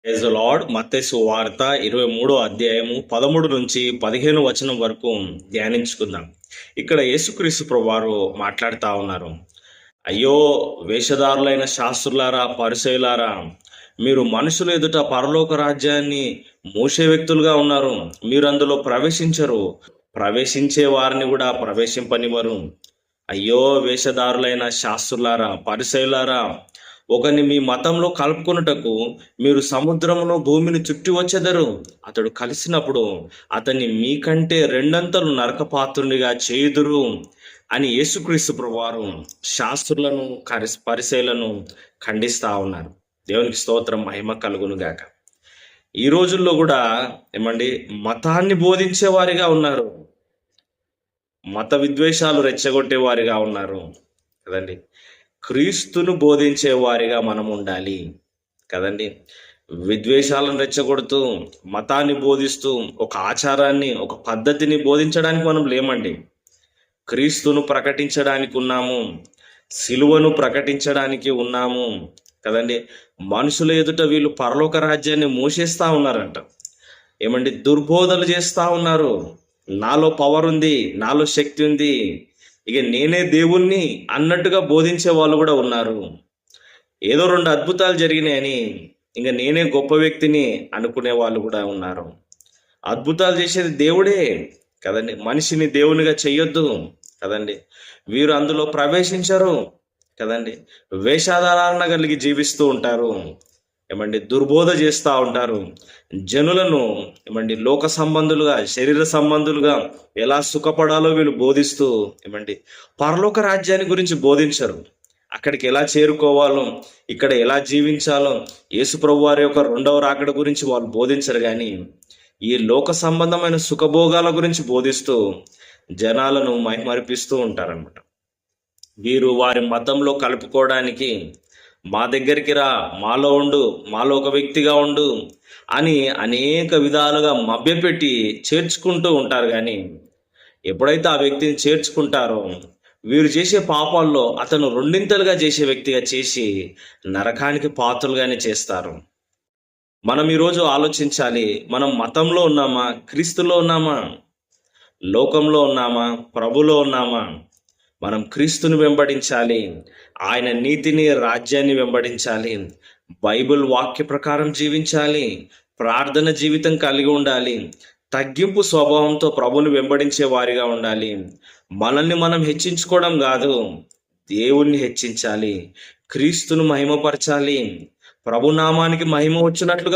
Praise the lord. మత్తయి సువార్త 23వ అధ్యాయము 13 నుంచి 15 వచనం వరకు ధ్యానించుకుందాం. ఇక్కడ యేసుక్రీస్తు ప్రభువారు మాట్లాడుతా ఉన్నారు. అయ్యో, వేషధారులైన శాస్త్రులారా, పరిసయ్యులారా, మీరు మనుషుల ఎదుట పరలోక రాజ్యాన్ని మూసే వ్యక్తులుగా ఉన్నారు. మీరు అందులో ప్రవేశించరు, ప్రవేశించే వారిని కూడా ప్రవేశింపనివ్వరు. అయ్యో, వేషధారులైన శాస్త్రులారా, పరిసయ్యులారా, ఒకని మీ మతంలో కలుపుకొనుటకు మీరు సముద్రమును భూమిని చుట్టి వచ్చెదరు. అతడు కలిసినప్పుడు అతన్ని మీకంటే రెండంతలు నరకపాత్రునిగా చేయుదురు అని యేసుక్రీస్తు ప్రభువారు శాస్త్రులను పరిసయ్యులను ఖండిస్తా ఉన్నారు. దేవునికి స్తోత్రం, మహిమ కలుగును గాక. ఈ రోజుల్లో కూడా మతాన్ని బోధించే వారిగా ఉన్నారు, మత విద్వేషాలు రెచ్చగొట్టే వారిగా ఉన్నారు కదండి. క్రీస్తును బోధించే వారిగా మనం ఉండాలి కదండి. విద్వేషాలను రెచ్చగొడుతూ, మతాన్ని బోధిస్తూ, ఒక ఆచారాన్ని, ఒక పద్ధతిని బోధించడానికి మనం లేమండి. క్రీస్తును ప్రకటించడానికి ఉన్నాము, సిలువను ప్రకటించడానికి ఉన్నాము కదండి. మనుషుల ఎదుట వీళ్ళు పరలోక రాజ్యాన్ని మూసేస్తా ఉన్నారంట. దుర్బోధలు చేస్తా ఉన్నారు. నాలో పవర్ ఉంది, నాలో శక్తి ఉంది, ఇక నేనే దేవుణ్ణి అన్నట్టుగా బోధించే వాళ్ళు కూడా ఉన్నారు. ఏదో 2 అద్భుతాలు జరిగినాయని ఇంకా నేనే గొప్ప వ్యక్తిని అనుకునే వాళ్ళు కూడా ఉన్నారు. అద్భుతాలు చేసేది దేవుడే కదండి, మనిషిని దేవునిగా చెయ్యొద్దు కదండి. వీరు అందులో ప్రవేశించరు కదండి. వేషాధారణ కలిగి జీవిస్తూ ఉంటారు, దుర్బోధ చేస్తూ ఉంటారు. జనులను లోక సంబంధులుగా, శరీర సంబంధులుగా ఎలా సుఖపడాలో వీళ్ళు బోధిస్తూ పరలోక రాజ్యాన్ని గురించి బోధించరు. అక్కడికి ఎలా చేరుకోవాలో, ఇక్కడ ఎలా జీవించాలో, యేసు ప్రభు వారి యొక్క 2వ రాకడ గురించి వాళ్ళు బోధించరు. కానీ ఈ లోక సంబంధమైన సుఖభోగాల గురించి బోధిస్తూ జనాలను మైమరిపిస్తూ ఉంటారన్నమాట. వీరు వారి మతంలో కలుపుకోవడానికి మా దగ్గరికి రా, మాలో ఉండు, మాలో ఒక వ్యక్తిగా ఉండు అని అనేక విధాలుగా మభ్యపెట్టి చేర్చుకుంటూ ఉంటారు. కానీ ఎప్పుడైతే ఆ వ్యక్తిని చేర్చుకుంటారో వీరు చేసే పాపాల్లో అతను 2 చేసే వ్యక్తిగా చేసి నరకానికి పాత్రలుగానే చేస్తారు. మనం ఈరోజు ఆలోచించాలి, మనం మతంలో ఉన్నామా, క్రీస్తులో ఉన్నామా, లోకంలో ఉన్నామా, ప్రభులో ఉన్నామా? మనం క్రీస్తుని వెంబడించాలి, ఆయన నీతిని, రాజ్యాన్ని వెంబడించాలి, బైబిల్ వాక్య ప్రకారం జీవించాలి, ప్రార్థన జీవితం కలిగి ఉండాలి, తగ్గింపు స్వభావంతో ప్రభుని వెంబడించే వారిగా ఉండాలి. మనల్ని మనం హెచ్చించుకోవడం కాదు, దేవుణ్ణి హెచ్చించాలి, క్రీస్తును మహిమపరచాలి, ప్రభునామానికి మహిమ వచ్చినట్లుగా